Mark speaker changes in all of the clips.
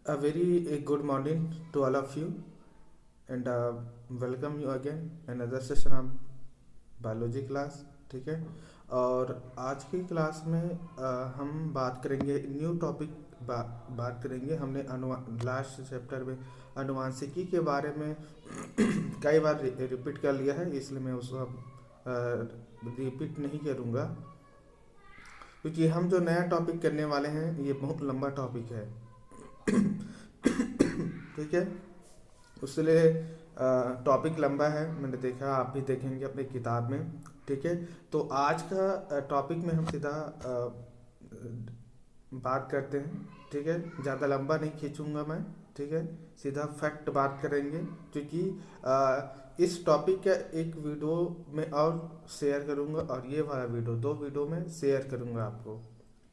Speaker 1: A very good morning to all of you, and welcome you again another session of biology class. ठीक है। और आज की class में हम बात करेंगे न्यू टॉपिक बात करेंगे। हमने लास्ट चैप्टर में अनुवांशिकी के बारे में कई बार रिपीट कर लिया है, इसलिए मैं उसको अब रिपीट नहीं करूँगा, क्योंकि हम जो नया टॉपिक करने वाले हैं ये बहुत लंबा टॉपिक है। ठीक है, उसलिए टॉपिक लंबा है, मैंने देखा, आप भी देखेंगे अपने किताब में। ठीक है, तो आज का टॉपिक में हम सीधा बात करते हैं। ठीक है, ज़्यादा लंबा नहीं खींचूंगा मैं। ठीक है, सीधा फैक्ट बात करेंगे, क्योंकि इस टॉपिक का एक वीडियो में और शेयर करूंगा और ये वाला वीडियो 2 वीडियो में शेयर करूंगा आपको।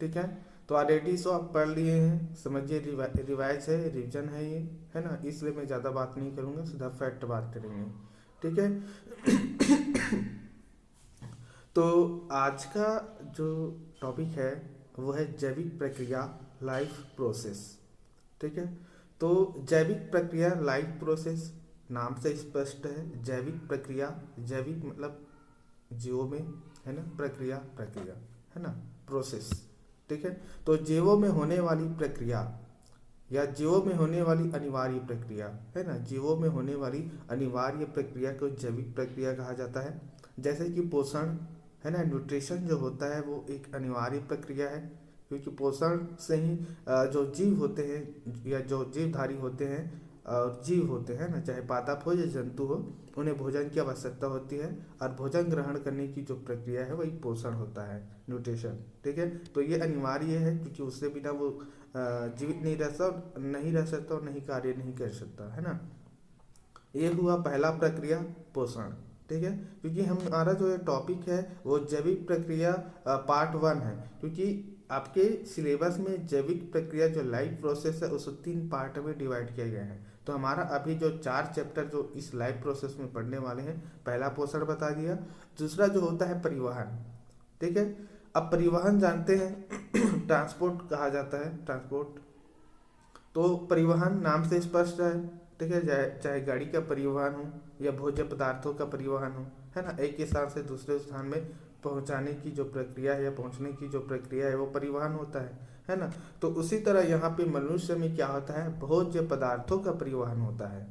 Speaker 1: ठीक है, तो ऑलरेडी सो आप पढ़ लिए हैं, समझिए, रिवाइज है, रिवीजन है ये, है ना, इसलिए मैं ज़्यादा बात नहीं करूँगा, सीधा फैक्ट बात करेंगे। ठीक है। तो आज का जो टॉपिक है वो है जैविक प्रक्रिया, लाइफ प्रोसेस। ठीक है, तो जैविक प्रक्रिया, लाइफ प्रोसेस नाम से स्पष्ट है। जैविक प्रक्रिया, जैविक मतलब जीवों में, है ना, प्रक्रिया प्रक्रिया, है ना, प्रोसेस। ठीक है, तो जीवों में होने वाली प्रक्रिया या जीवों में होने वाली अनिवार्य प्रक्रिया, है ना, जीवों में होने वाली अनिवार्य प्रक्रिया को जैविक प्रक्रिया कहा जाता है। जैसे कि पोषण, है ना, न्यूट्रिशन जो होता है वो एक अनिवार्य प्रक्रिया है, क्योंकि पोषण से ही जो जीव होते हैं या जो जीवधारी होते हैं और जीव होते हैं ना, चाहे पादप हो या जंतु हो, उन्हें भोजन की आवश्यकता होती है, और भोजन ग्रहण करने की जो प्रक्रिया है वही पोषण होता है, न्यूट्रिशन। ठीक है, तो ये अनिवार्य है, क्योंकि उससे बिना वो जीवित नहीं रह सकता और नहीं कार्य नहीं कर सकता, है ना। ये हुआ पहला प्रक्रिया, पोषण। ठीक है, क्योंकि हमारा जो टॉपिक है वो जैविक प्रक्रिया पार्ट 1 है, क्योंकि आपके सिलेबस में जैविक प्रक्रिया जो लाइफ प्रोसेस है उसको 3 पार्ट में डिवाइड किया गया है। तो हमारा अभी जो 4 चैप्टर जो इस लाइफ प्रोसेस में पढ़ने वाले हैं, पहला पोषण बता दिया, दूसरा जो होता है परिवहन। ठीक है, अब परिवहन जानते हैं ट्रांसपोर्ट कहा जाता है, ट्रांसपोर्ट। तो परिवहन नाम से स्पष्ट है। ठीक है, चाहे गाड़ी का परिवहन हो या भोज्य पदार्थों का परिवहन हो, है ना, एक स्थान से दूसरे स्थान में पहुंचाने की जो प्रक्रिया है या पहुंचने की जो प्रक्रिया है वो परिवहन होता है ना। तो उसी तरह यहाँ पे मनुष्य में क्या होता है, भोज्य पदार्थों का परिवहन होता है।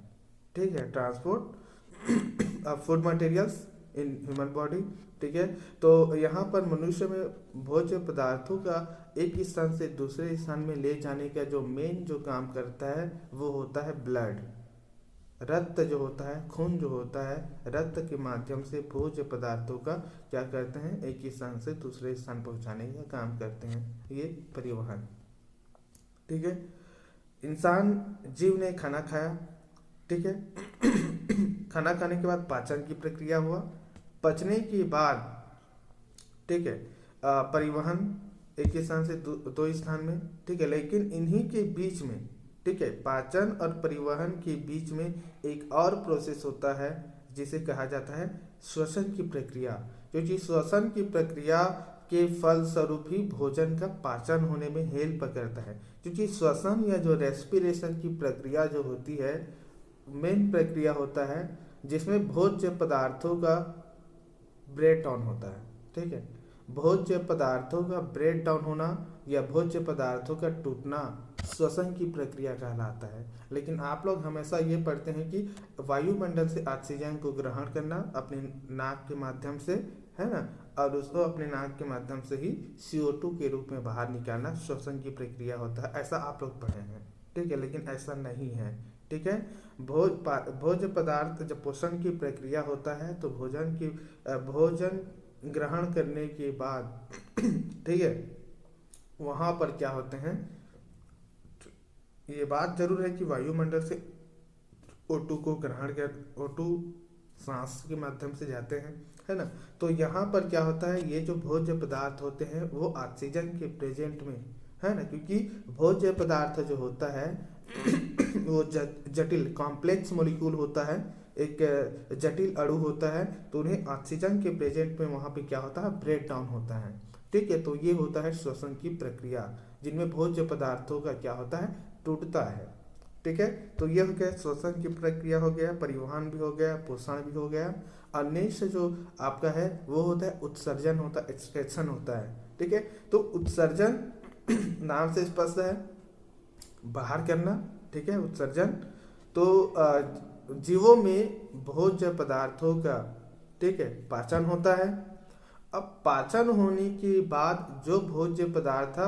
Speaker 1: ठीक है, transport of food materials in human body. ठीक है, तो यहाँ पर मनुष्य में भोज्य पदार्थों का एक स्थान से दूसरे स्थान में ले जाने का जो मेन जो काम करता है वो होता है ब्लड, रक्त जो होता है, खून जो होता है, रक्त के माध्यम से भोज्य पदार्थों का क्या करते हैं, एक स्थान से दूसरे स्थान पहुंचाने का काम करते हैं, ये परिवहन। ठीक है, इंसान जीव ने खाना खाया। ठीक है, खाना खाने के बाद पाचन की प्रक्रिया हुआ, पचने के बाद, ठीक है, परिवहन एक स्थान से दो स्थान में। ठीक है, लेकिन इन्हीं के बीच में, ठीक है, पाचन और परिवहन के बीच में एक और प्रोसेस होता है जिसे कहा जाता है श्वसन की प्रक्रिया, क्योंकि श्वसन की प्रक्रिया के फलस्वरूप ही भोजन का पाचन होने में हेल्प करता है। क्योंकि श्वसन या जो रेस्पिरेशन की प्रक्रिया जो होती है, मेन प्रक्रिया होता है जिसमें भोज्य पदार्थों का ब्रेक डाउन होता है। ठीक है, भोज्य पदार्थों का ब्रेक डाउन होना या भोज्य पदार्थों का टूटना श्वसन की प्रक्रिया कहलाता है। लेकिन आप लोग हमेशा ये पढ़ते हैं कि वायुमंडल से ऑक्सीजन को ग्रहण करना अपने नाक के माध्यम से, है ना, और उसको अपने नाक के माध्यम से ही CO2 के रूप में बाहर निकालना श्वसन की प्रक्रिया होता है, ऐसा आप लोग पढ़े हैं। ठीक है, लेकिन ऐसा नहीं है। ठीक है, भोज्य पदार्थ जब पोषण की प्रक्रिया होता है तो भोजन ग्रहण करने के बाद, ठीक है, वहां पर क्या होते हैं, ये बात जरूर है कि वायुमंडल से O2 को ग्रहण कर, O2 सांस के माध्यम से जाते हैं, है ना। तो यहाँ पर क्या होता है, ये जो भोज्य पदार्थ होते हैं वो ऑक्सीजन के प्रेजेंट में, है ना, क्योंकि भोज्य पदार्थ जो होता है वो जटिल कॉम्प्लेक्स मॉलिक्यूल होता है, एक जटिल अणु होता है, तो उन्हें ऑक्सीजन के प्रेजेंट में वहाँ पे क्या होता है, ब्रेक डाउन होता है। ठीक है, तो ये होता है श्वसन की प्रक्रिया, जिनमें भोज्य पदार्थों का क्या होता है, टूटता है। ठीक है, तो ये हो गया श्वसन की प्रक्रिया, हो गया परिवहन भी हो गया, पोषण भी हो गया। और नेक्स्ट जो आपका है वो होता है उत्सर्जन, होता है एक्सट्रैक्शन होता है। ठीक है, तो उत्सर्जन नाम से स्पष्ट है, बाहर करना। ठीक है, उत्सर्जन। तो जीवों में भोज्य पदार्थों का, ठीक है, पाचन होता है। अब पाचन होने के बाद जो भोज्य पदार्थ था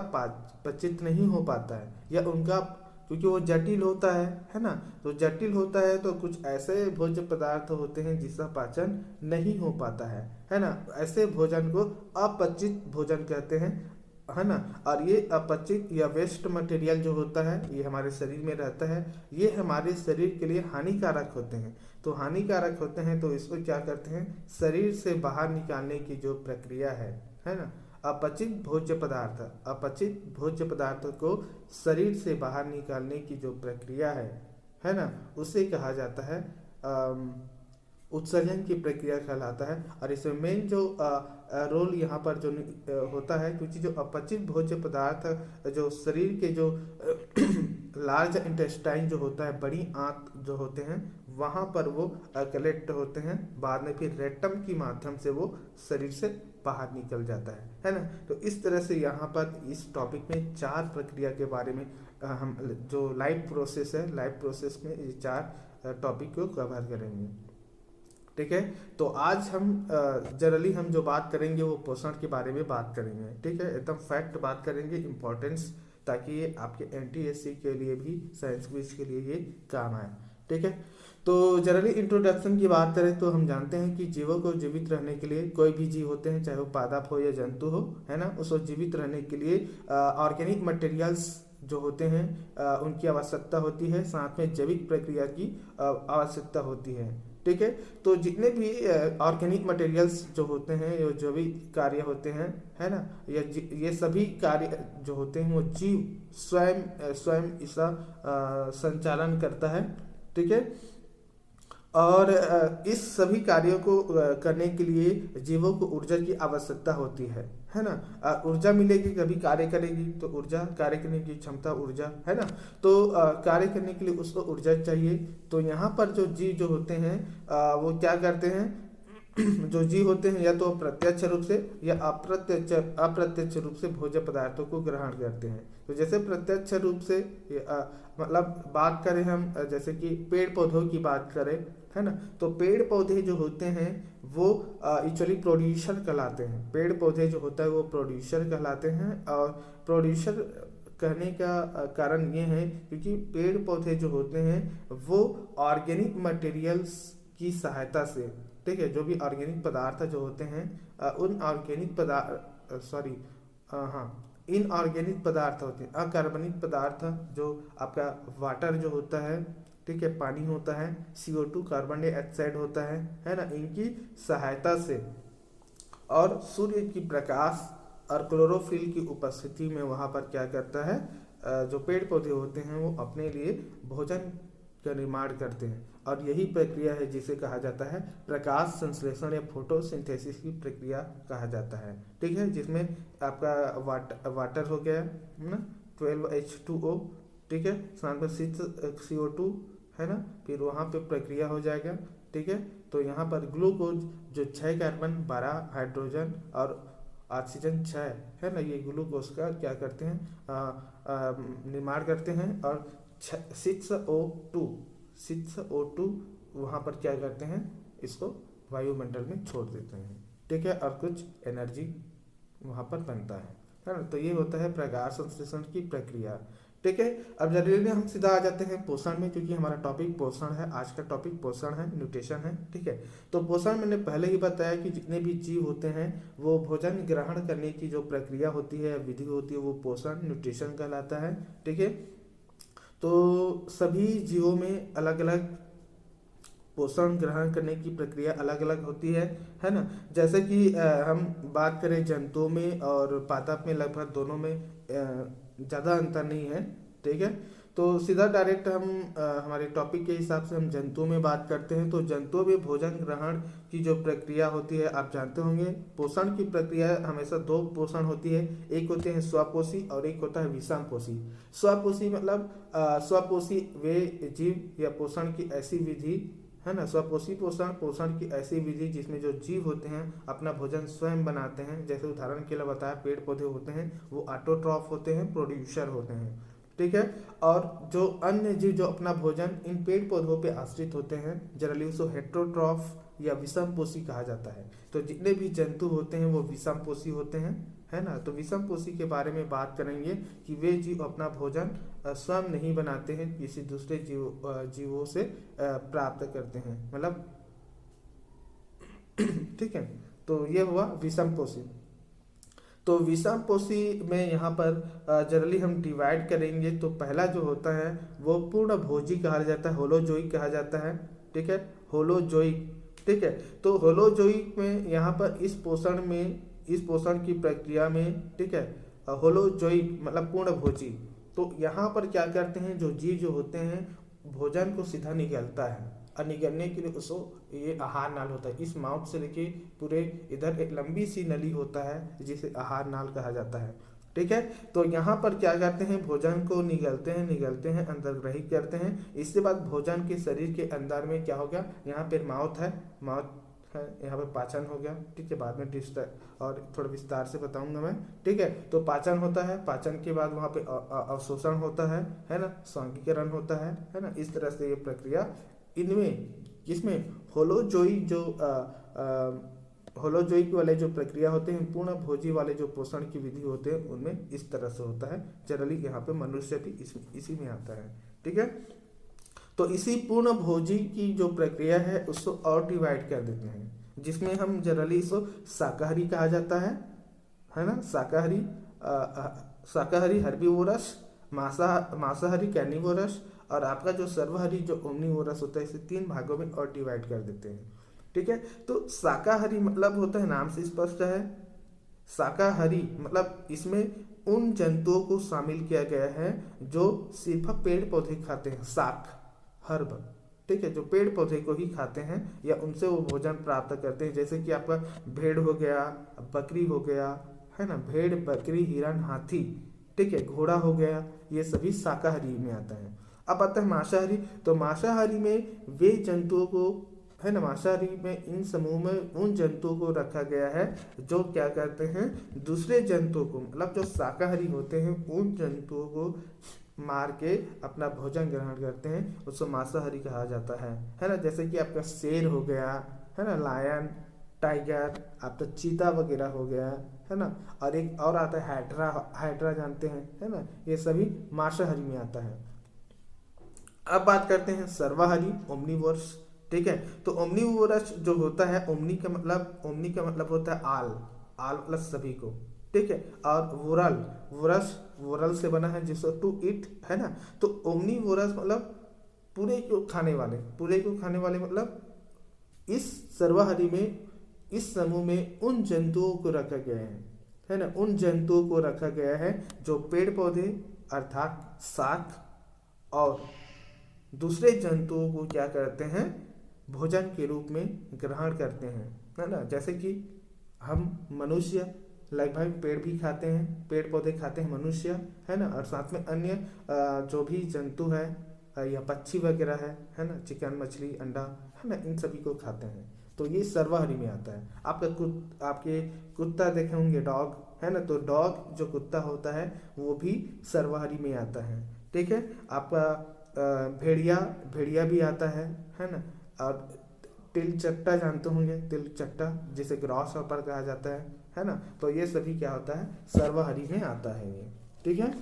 Speaker 1: पचित नहीं हो पाता है, या उनका, क्योंकि वो जटिल होता है ना, तो जटिल होता है तो कुछ ऐसे भोज्य पदार्थ होते हैं जिसका पाचन नहीं हो पाता है ना। ऐसे भोजन को अपचित भोजन कहते हैं, है ना। और ये अपचित या वेस्ट मटेरियल जो होता है ये हमारे शरीर में रहता है, ये हमारे शरीर के लिए हानिकारक होते हैं। तो हानिकारक होते हैं तो इसको क्या करते हैं, शरीर से बाहर निकालने की जो प्रक्रिया है ना। अपचित भोज्य पदार्थ, अपचित भोज्य पदार्थ को शरीर से बाहर निकालने की जो प्रक्रिया है ना, उसे कहा जाता है उत्सर्जन की प्रक्रिया कहलाता है। और इसमें मेन जो रोल यहाँ पर जो होता है, क्योंकि जो अपचित भोज्य पदार्थ जो शरीर के जो लार्ज इंटेस्टाइन जो होता है, बड़ी आंत जो होते हैं, वहाँ पर वो कलेक्ट होते हैं, बाद में फिर रेक्टम की माध्यम से वो शरीर से बाहर निकल जाता है ना। तो इस तरह से यहाँ पर इस टॉपिक में 4 प्रक्रिया के बारे में हम जो लाइफ प्रोसेस है, लाइफ प्रोसेस में ये 4 टॉपिक को कवर करेंगे। ठीक है, तो आज हम जनरली हम जो बात करेंगे वो पोषण के बारे में बात करेंगे। ठीक है, एकदम फैक्ट बात करेंगे, इम्पोर्टेंस, ताकि ये आपके एनटीएससी के लिए भी, साइंस क्विज के लिए ये काम आए। ठीक है, तो जनरली इंट्रोडक्शन की बात करें तो हम जानते हैं कि जीवों को जीवित रहने के लिए, कोई भी जीव होते हैं चाहे वो पादप हो या जंतु हो, है ना, उसको जीवित रहने के लिए ऑर्गेनिक मटेरियल्स जो होते हैं उनकी आवश्यकता होती है, साथ में जैविक प्रक्रिया की आवश्यकता होती है। ठीक है, तो जितने भी ऑर्गेनिक मटेरियल्स जो होते हैं, ये जो भी कार्य होते हैं, है ना, ये सभी कार्य जो होते हैं वो जीव स्वयं इसका संचालन करता है। ठीक है, और इस सभी कार्यों को करने के लिए जीवों को ऊर्जा की आवश्यकता होती है ना। ऊर्जा मिलेगी तभी कार्य करेगी, तो ऊर्जा, कार्य करने की क्षमता ऊर्जा, है ना। तो कार्य करने के लिए उसको ऊर्जा चाहिए। तो यहाँ पर जो जीव जो होते हैं वो क्या करते हैं जो जीव होते हैं या तो प्रत्यक्ष रूप से या अप्रत्यक्ष रूप से भोज्य पदार्थों को ग्रहण करते हैं। तो जैसे प्रत्यक्ष रूप से मतलब बात करें हम, जैसे कि पेड़ पौधों की बात करें, है ना, तो पेड़ पौधे जो होते हैं वो एक्चुअली प्रोड्यूसर कहलाते हैं। पेड़ पौधे जो होता है वो प्रोड्यूसर कहलाते हैं। और प्रोड्यूसर कहने का कारण ये है क्योंकि पेड़ पौधे जो होते हैं वो ऑर्गेनिक मटेरियल्स की सहायता से, ठीक है, जो भी ऑर्गेनिक पदार्थ जो होते हैं उन ऑर्गेनिक पदार्थ इनऑर्गेनिक पदार्थ होते हैं, अकार्बनिक पदार्थ जो आपका वाटर जो होता है, ठीक है, पानी होता है, CO2 कार्बन डाइऑक्साइड होता है ना, इनकी सहायता से और सूर्य की प्रकाश और क्लोरोफिल की उपस्थिति में वहाँ पर क्या करता है, जो पेड़ पौधे होते हैं वो अपने लिए भोजन का निर्माण करते हैं। और यही प्रक्रिया है जिसे कहा जाता है प्रकाश संश्लेषण या फोटोसिंथेसिस की प्रक्रिया कहा जाता है। ठीक है, जिसमें आपका वाटर हो गया ना, 12H2O, ठीक है, साथ में 6 CO2, है ना, फिर वहाँ पे प्रक्रिया हो जाएगा। ठीक है, तो यहाँ पर ग्लूकोज जो 6 कार्बन, 12 हाइड्रोजन और ऑक्सीजन 6, है ना, ये ग्लूकोज का क्या करते हैं, निर्माण करते हैं। और 6O2 वहाँ पर क्या करते हैं, इसको वायुमंडल में छोड़ देते हैं। ठीक है, और कुछ एनर्जी वहाँ पर बनता है ना। तो ये होता है प्रकाश संश्लेषण की प्रक्रिया। ठीक है, अब जनरली हम सीधा आ जाते हैं पोषण में, क्योंकि हमारा टॉपिक पोषण है, आज का टॉपिक पोषण है, न्यूट्रिशन है। ठीक है, तो पोषण मैंने पहले ही बताया कि जितने भी जीव होते हैं वो भोजन ग्रहण करने की जो प्रक्रिया होती है, विधि होती है, वो पोषण, न्यूट्रिशन कहलाता है। ठीक है, तो सभी जीवों में अलग अलग पोषण ग्रहण करने की प्रक्रिया अलग अलग होती है ना। जैसे कि हम बात करें जंतुओं में और पादप में, लगभग दोनों में ज़्यादा अंतर नहीं है। ठीक है, तो सीधा डायरेक्ट हम हमारे टॉपिक के हिसाब से हम जंतुओं में बात करते हैं। तो जंतुओं में भोजन ग्रहण की जो प्रक्रिया होती है आप जानते होंगे। पोषण की प्रक्रिया हमेशा दो पोषण होती है, एक होते हैं स्वपोषी और एक होता है विषमपोषी। स्वपोषी मतलब स्वपोषी वे जीव या पोषण की ऐसी विधि है ना, स्वपोषी पोषण पोषण की ऐसी विधि जिसमें जो जीव होते हैं अपना भोजन स्वयं बनाते हैं। जैसे उदाहरण के लिए बताया, पेड़ पौधे होते हैं वो ऑटोट्रॉफ होते हैं, प्रोड्यूसर होते हैं, ठीक है। और जो अन्य जीव जो अपना भोजन इन पेड़ पौधों पे आश्रित होते हैं जनरली उसको हेटेरोट्रॉफ या विषमपोषी कहा जाता है। तो जितने भी जंतु होते हैं वो विषमपोषी होते हैं, है ना। तो विषमपोषी के बारे में बात करेंगे कि वे जीव अपना भोजन स्वयं नहीं बनाते हैं, किसी दूसरे जीवों से प्राप्त करते हैं, मतलब ठीक है। तो ये हुआ विषमपोषी। तो विषमपोषी में यहाँ पर जनरली हम डिवाइड करेंगे। तो पहला जो होता है वो पूर्ण भोजी कहा जाता है, होलोजोइक कहा जाता है, ठीक है, होलोजोइक, ठीक है। तो होलोजोइक में यहाँ पर इस पोषण की प्रक्रिया में, ठीक है, होलोजोइक मतलब पूर्ण भोजी। तो यहाँ पर क्या करते हैं, जो जीव जो होते हैं भोजन को सीधा निगलता है और निगलने के लिए उसको ये आहार नाल होता है, इस माउथ से लेके पूरे इधर एक लंबी सी नली होता है जिसे आहार नाल कहा जाता है, ठीक है। तो यहाँ पर क्या करते हैं, भोजन को निगलते हैं अंदर ग्रहित करते हैं। इसके बाद भोजन के शरीर के अंदर में क्या हो गया, यहाँ पे माउथ है यहाँ पे पाचन हो गया, ठीक है। बाद में और थोड़ा विस्तार से बताऊंगा मैं, ठीक है। तो पाचन होता है, पाचन के बाद वहाँ पे अवशोषण होता है ना, स्वांगीकरण होता है ना। इस तरह से ये प्रक्रिया इनमें इसमें होलोजोइक वाले जो प्रक्रिया होते हैं, पूर्ण भोजी वाले जो पोषण की विधि होते हैं उनमें इस तरह से होता है। जनरली यहाँ पे मनुष्य भी इसी में आता है, ठीक है। तो इसी पूर्ण भोजी की जो प्रक्रिया है उसको और डिवाइड कर देते हैं, जिसमें हम जनरली इसको शाकाहारी कहा जाता है ना। शाकाहारी हर्बीवोरस, मांसाहारी कैर्निवोरस और आपका जो सर्वहारी जो ओमनीवोरस होता है। इसे 3 भागों में और डिवाइड कर देते हैं, ठीक है। तो शाकाहारी मतलब होता है, नाम से स्पष्ट है, शाकाहारी मतलब इसमें उन जंतुओं को शामिल किया गया है जो सिर्फ पेड़ पौधे खाते हैं, शाक हर्ब, ठीक है, जो पेड़ पौधे को ही खाते हैं या उनसे वो भोजन प्राप्त करते हैं। जैसे कि आपका भेड़ हो गया, बकरी हो गया, है ना, भेड़ बकरी हिरण हाथी, ठीक है, घोड़ा हो गया, ये सभी शाकाहारी में आता है। अब आता है मांसाहारी। तो मांसाहारी में वे जंतुओं को, है ना, मांसाहारी में इन समूह में उन जंतुओं को रखा गया है जो क्या करते हैं, दूसरे जंतुओं को मतलब जो शाकाहारी होते हैं उन जंतुओं को मार के अपना भोजन ग्रहण करते हैं, उसको मांसाहारी कहा जाता है ना। जैसे कि आपका शेर हो गया, है ना, लायन, टाइगर, आपका चीता वगैरह हो गया, है ना। और एक और आता है हाइड्रा जानते हैं, है ना, ये सभी मांसाहारी में आता है। अब बात करते हैं सर्वाहारी, ओमनीवोरस, ठीक है। तो ओमनीवोरस जो होता है, ओमनी का मतलब होता है आल मतलब सभी को, ठीक है। और वोरल से बना है जिसको टू ईट, है ना। तो ओमनीवोरस मतलब पूरे को खाने वाले मतलब इस सर्वाहारी में इस समूह में उन जंतुओं को रखा गया है ना, उन जंतुओं को रखा गया है जो पेड़ पौधे अर्थात शाक और दूसरे जंतुओं को क्या करते हैं, भोजन के रूप में ग्रहण करते हैं, है ना। जैसे कि हम मनुष्य लगभग पेड़ भी खाते हैं, पेड़ पौधे खाते हैं मनुष्य, है ना। और साथ में अन्य जो भी जंतु है या पक्षी वगैरह है ना, चिकन मछली अंडा, है ना, इन सभी को खाते हैं। तो ये सर्वाहारी में आता है। आपके कुत्ता देखे होंगे, डॉग, है ना। तो डॉग जो कुत्ता होता है वो भी सर्वाहारी में आता है, ठीक है। आपका भेड़िया भी आता है ना। और तिलचट्टा जानते होंगे, तिलचट्टा जिसे ग्रॉस हॉपर कहा जाता है ना। तो ये सभी क्या होता है, सर्वाहारी में आता है ये, ठीक है।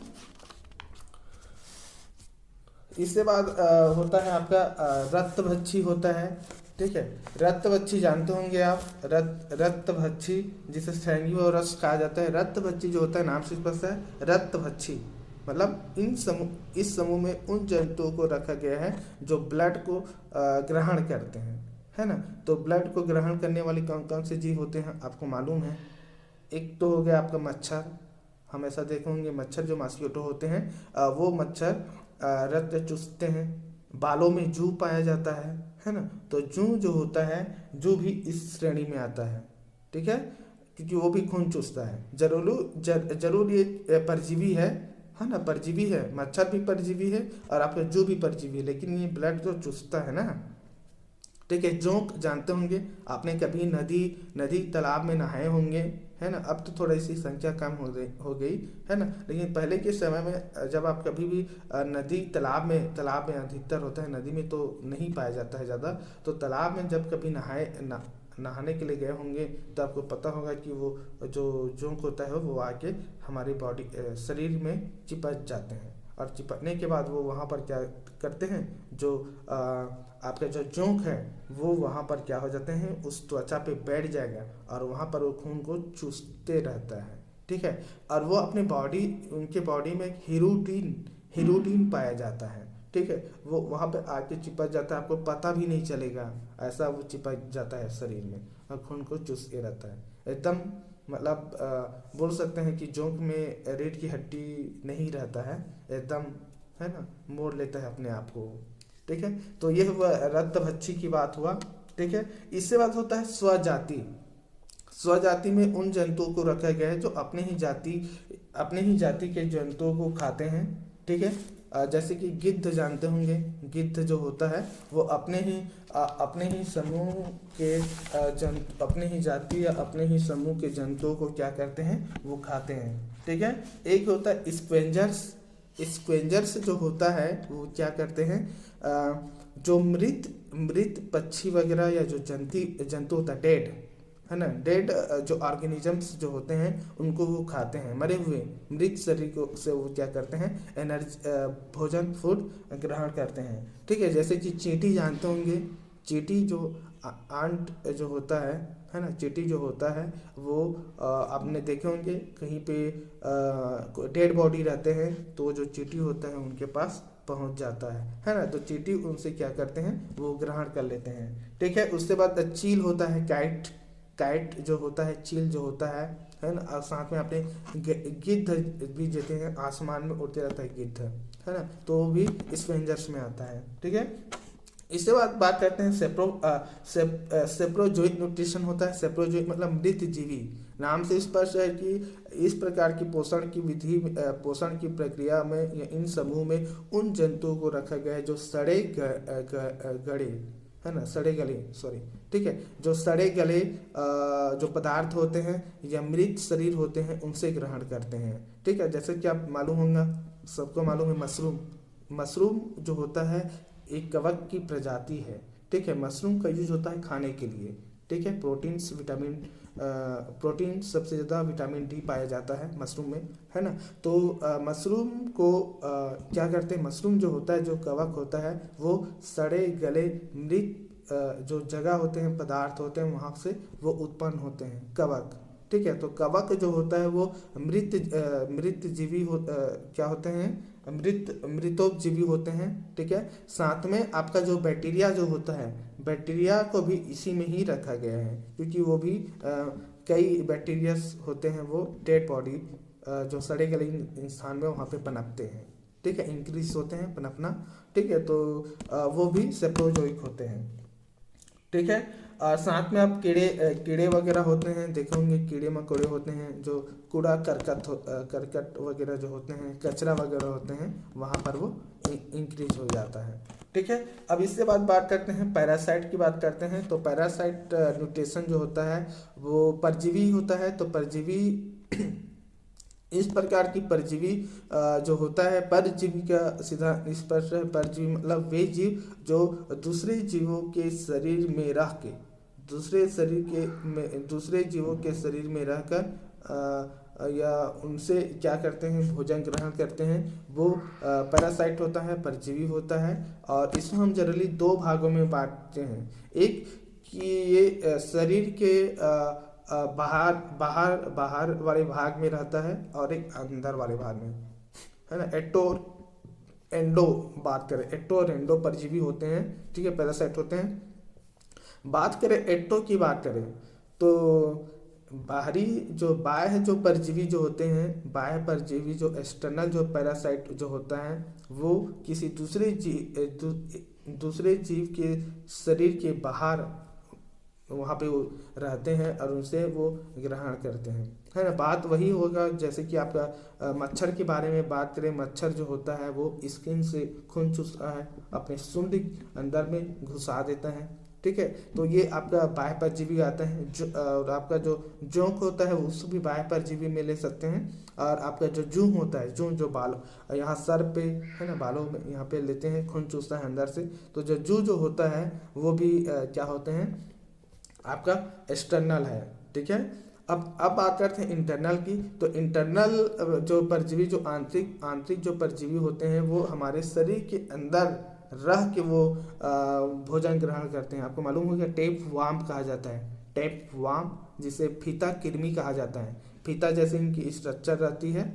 Speaker 1: इसके बाद होता है आपका रक्तभक्षी होता है, ठीक है। रक्तभक्षी जानते होंगे आप, रक्तभक्षी जिसे सैंगिवोरस कहा जाता है। रक्तभक्षी जो होता है नाम से स्पष्ट है, रक्तभक्षी मतलब इस समूह में उन जंतुओं को रखा गया है जो ब्लड को ग्रहण करते हैं, है ना। तो ब्लड को ग्रहण करने वाले कौन कौन से जीव होते हैं आपको मालूम है। एक तो हो गया आपका मच्छर, हमेशा देखे होंगे मच्छर जो मॉस्किटो होते हैं, वो मच्छर रक्त चूसते हैं। बालों में जूं पाया जाता है ना। तो जूं जो होता है, जूं भी इस श्रेणी में आता है, ठीक है, क्योंकि वो भी खून चूसता है। जरूर ये परजीवी है ना, परजीवी है। मच्छर भी परजीवी है और आपका जूं भी परजीवी है, लेकिन ये ब्लड जो चूसता है ना, ठीक है। जोंक जानते होंगे आपने, कभी नदी नदी तालाब में नहाए होंगे, है ना। अब तो थोड़ी सी संख्या कम हो गई है ना, लेकिन पहले के समय में जब आप कभी भी नदी तालाब में अधिकतर होता है, नदी में तो नहीं पाया जाता है ज़्यादा। तो तालाब में जब कभी नहाने के लिए गए होंगे तो आपको पता होगा कि वो जो जोंक होता है वो आके हमारी बॉडी शरीर में चिपक जाते हैं, और चिपकने के बाद वो वहाँ पर क्या करते हैं, जो आपका जो जोंक है वो वहाँ पर क्या हो जाते हैं, उस त्वचा पे बैठ जाएगा और वहाँ पर वो खून को चूसते रहता है, ठीक है। और वो अपने उनके बॉडी में हीरोटिन पाया जाता है, ठीक है। वो वहाँ पे आके चिपक जाता है, आपको पता भी नहीं चलेगा, ऐसा वो चिपक जाता है शरीर में और खून को चूसते रहता है एकदम। मतलब बोल सकते हैं कि जोंक में रीढ़ की हड्डी नहीं रहता है एकदम, है ना, मोड़ लेता है अपने आप को, ठीक है। तो ये हुआ रक्तभक्षी की बात हुआ, ठीक है। इससे बात होता है स्वजाति। स्वजाति में उन जंतुओं को रखा गया है जो अपने ही जाति के जंतुओं को खाते हैं, ठीक है। जैसे कि गिद्ध जानते होंगे, गिद्ध जो होता है वो अपने ही समूह के अपने ही जाति या अपने ही समूह के जंतुओं को क्या करते हैं, वो खाते हैं, ठीक है। एक होता है स्क्वेंजर्स जो होता है वो क्या करते हैं, जो मृत पक्षी वगैरह या जो जंतु होता है डेड, है ना, डेड जो ऑर्गेनिजम्स जो होते हैं उनको वो खाते हैं, मरे हुए मृत शरीर को से वो क्या करते हैं, एनर्जी भोजन फूड ग्रहण करते हैं, ठीक है। जैसे कि चींटी जानते होंगे, चींटी जो आंट जो होता है ना, चींटी जो होता है वो आपने देखे होंगे कहीं पे डेड बॉडी रहते हैं तो जो चींटी होता है उनके पास पहुंच जाता है ना। तो चींटी उनसे क्या करते हैं, वो ग्रहण कर लेते हैं, ठीक है। उसके बाद चील होता है, काइट जो होता है, चील जो होता है ना। और साथ में आपने गिद्ध भी देते हैं, आसमान में उड़ते रहता है गिद्ध, है ना, तो वो भी स्पेंजर्स में आता है, ठीक है। इसके बाद बात करते हैं सेप्रोजोइक न्यूट्रिशन होता है। सेप्रोजोइक मतलब मृत जीवी, नाम से स्पष्ट है कि इस प्रकार की पोषण की प्रक्रिया में या इन समूह में उन जंतुओं को रखा गया है जो गड़े, है ना, सड़े गले, सॉरी, ठीक है, जो सड़े गले जो पदार्थ होते हैं या मृत शरीर होते हैं उनसे ग्रहण करते हैं, ठीक है। जैसे कि आप मालूम होगा, सबको मालूम है, मशरूम जो होता है एक कवक की प्रजाति है, ठीक है। मशरूम का यूज होता है खाने के लिए, ठीक है। प्रोटीन सबसे ज़्यादा विटामिन डी पाया जाता है मशरूम में, है ना। तो मशरूम को क्या करते हैं, मशरूम जो होता है, जो कवक होता है, वो सड़े गले मृत जो जगह होते हैं, पदार्थ होते हैं, वहाँ से वो उत्पन्न होते हैं कवक, ठीक है। तो कवक जो होता है वो मृत जीवी क्या होते हैं, मृतोपजीवी होते हैं, ठीक है। साथ में आपका जो बैक्टीरिया जो होता है, बैक्टीरिया को भी इसी में ही रखा गया है, क्योंकि वो भी कई बैक्टीरिया होते हैं वो डेड बॉडी जो सड़े गले इंसान में वहाँ पे पनपते हैं, ठीक है, इंक्रीज होते हैं पनपना, ठीक है। तो वो भी सेप्रोजोइक होते हैं, ठीक है। और साथ में आप कीड़े वगैरह होते हैं, देखे होंगे कीड़े मकोड़े होते हैं, जो कूड़ा करकट वगैरह जो होते हैं, कचरा वगैरह होते हैं, वहाँ पर वो इंक्रीज हो जाता है, ठीक है। अब इसके बाद बात करते हैं पैरासाइट की बात करते हैं। तो पैरासाइट न्यूट्रिशन जो होता है वो परजीवी होता है। तो परजीवी इस प्रकार की परजीवी जो होता है, परजीवी का सीधा स्पष्ट है, परजीवी मतलब वे जीव जो दूसरे जीवों के शरीर में रह के दूसरे जीवों के शरीर में रहकर या उनसे क्या करते हैं, भोजन ग्रहण करते हैं, वो पैरासाइट होता है, परजीवी होता है। और इसको हम जनरली दो भागों में बांटते हैं। एक कि ये शरीर के बाहर वाले भाग में रहता है और एक अंदर वाले भाग में, है ना। एंडो बात करें, एक्टो और एंडो परजीवी होते हैं, ठीक है, पैरासाइट होते हैं। बात करें एक्टो की बात करें तो बाहरी जो बाह्य जो परजीवी जो होते हैं, बाह्य परजीवी जो एक्सटर्नल जो पैरासाइट जो होता है वो किसी दूसरे जीव के शरीर के बाहर वहाँ पे वो रहते हैं और उनसे वो ग्रहण करते हैं, है ना। बात वही होगा जैसे कि आपका मच्छर के बारे में बात करें। मच्छर जो होता है वो स्किन से खून चूसता है, अपने सूंड अंदर में घुसा देता है, ठीक है। तो ये आपका बाह्य परजीवी आता है। जो और आपका जो जोंक होता है उसको भी बाह्य परजीवी में ले सकते हैं। और आपका जो जूं होता है, जूं जो बाल यहाँ सर पे है ना, बालों में यहाँ पे लेते हैं, खून चूसता है अंदर से। तो जो जूं जो होता है वो भी क्या होते हैं आपका एक्सटर्नल है, ठीक है। अब बात करते हैं इंटरनल की। तो इंटरनल जो परजीवी जो आंतरिक आंतरिक जो परजीवी होते हैं वो हमारे शरीर के अंदर रह के वो भोजन ग्रहण करते हैं। आपको मालूम होगा टेप वार्म कहा जाता है, टेप वार्म, जिसे फीता कृमि कहा जाता है। फीता जैसे इनकी स्ट्रक्चर रहती है,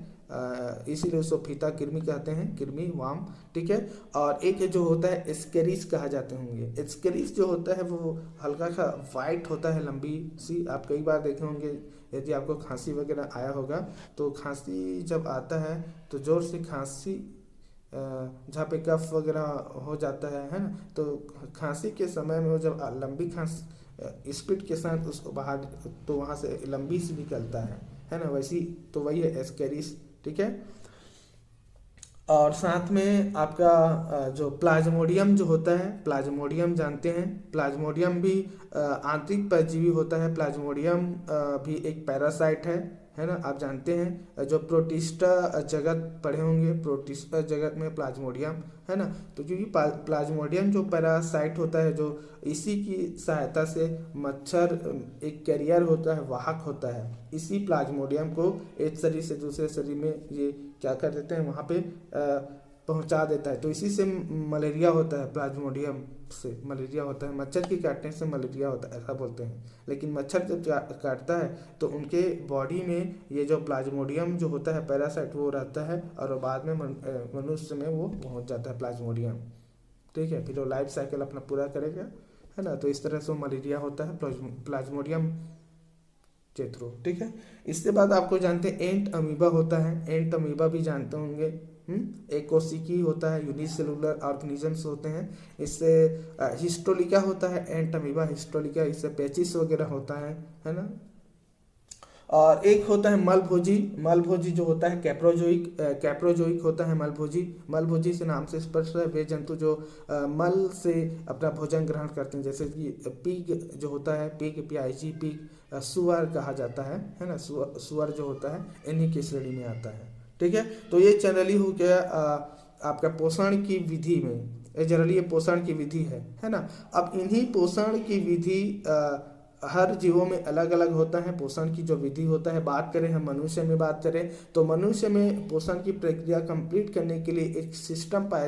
Speaker 1: इसीलिए उसको फीता कृमि कहते हैं, कृमि वार्म, ठीक है। और एक जो होता है एस्केरिस कहा जाते होंगे। एस्केरिस जो होता है वो हल्का सा वाइट होता है, लंबी सी। आप कई बार देखे होंगे, यदि आपको खांसी वगैरह आया होगा तो खांसी जब आता है तो जोर से खांसी, जहाँ पे कफ वगैरह हो जाता है ना, तो खांसी के समय में वो जब लंबी खांसी स्पीड के साथ उसको बाहर, तो वहाँ से लंबी सी निकलता है ना, वैसी। तो वही है एस्केरिस, ठीक है। और साथ में आपका जो प्लाज्मोडियम जो होता है, प्लाज्मोडियम जानते हैं, प्लाज्मोडियम भी आंतरिक परजीवी होता है। प्लाज्मोडियम भी एक पैरासाइट है ना, आप जानते हैं। जो प्रोटिस्टा जगत पढ़े होंगे, प्रोटिस्टा जगत में प्लाज्मोडियम है ना। तो क्योंकि प्लाज्मोडियम जो पैरासाइट होता है, जो इसी की सहायता से मच्छर एक कैरियर होता है, वाहक होता है। इसी प्लाज्मोडियम को एक शरीर से दूसरे शरीर में ये क्या कर देते हैं, वहाँ पे पहुँचा देता है। तो इसी से मलेरिया होता है, प्लाज्मोडियम से मलेरिया होता है। मच्छर की काटने से मलेरिया होता है ऐसा बोलते हैं। लेकिन मच्छर जब काटता है तो उनके बॉडी में ये जो प्लाज्मोडियम जो होता है पैरासाइट वो रहता है, और बाद में मनुष्य में वो पहुँच जाता है प्लाज्मोडियम, ठीक है। फिर वो लाइफ साइकिल अपना पूरा करेगा, है ना। तो इस तरह से मलेरिया होता है प्लाज्मोडियम के थ्रू, ठीक है। इसके बाद आपको जानते हैं एंट अमीबा होता है। एंट अमीबा भी जानते होंगे, एक कोशिकी होता है, यूनिसेलुलर ऑर्गेनिजम्स होते हैं। इससे हिस्टोलिका होता है, एंट अमीबा हिस्टोलिका, इससे पेचिस वगैरह होता है ना। और एक होता है मलभोजी। मलभोजी जो होता है कैप्रोजोइक होता है मलभोजी। मलभोजी से नाम से स्पष्ट है, वे जंतु जो मल से अपना भोजन ग्रहण करते हैं। जैसे कि पिग जो होता है, PIG पिग, सुअर कहा जाता है ना। सुअर जो होता है इन्हीं की श्रेणी में आता है, ठीक है। तो ये जनरली हो गया आपका पोषण की विधि में, जनरली ये पोषण की विधि है ना। अब इन्हीं पोषण की विधि हर जीवों में अलग अलग होता है। पोषण की जो विधि होता है, बात करें हम मनुष्य में बात करें तो मनुष्य में पोषण की प्रक्रिया कंप्लीट करने के लिए एक सिस्टम पाया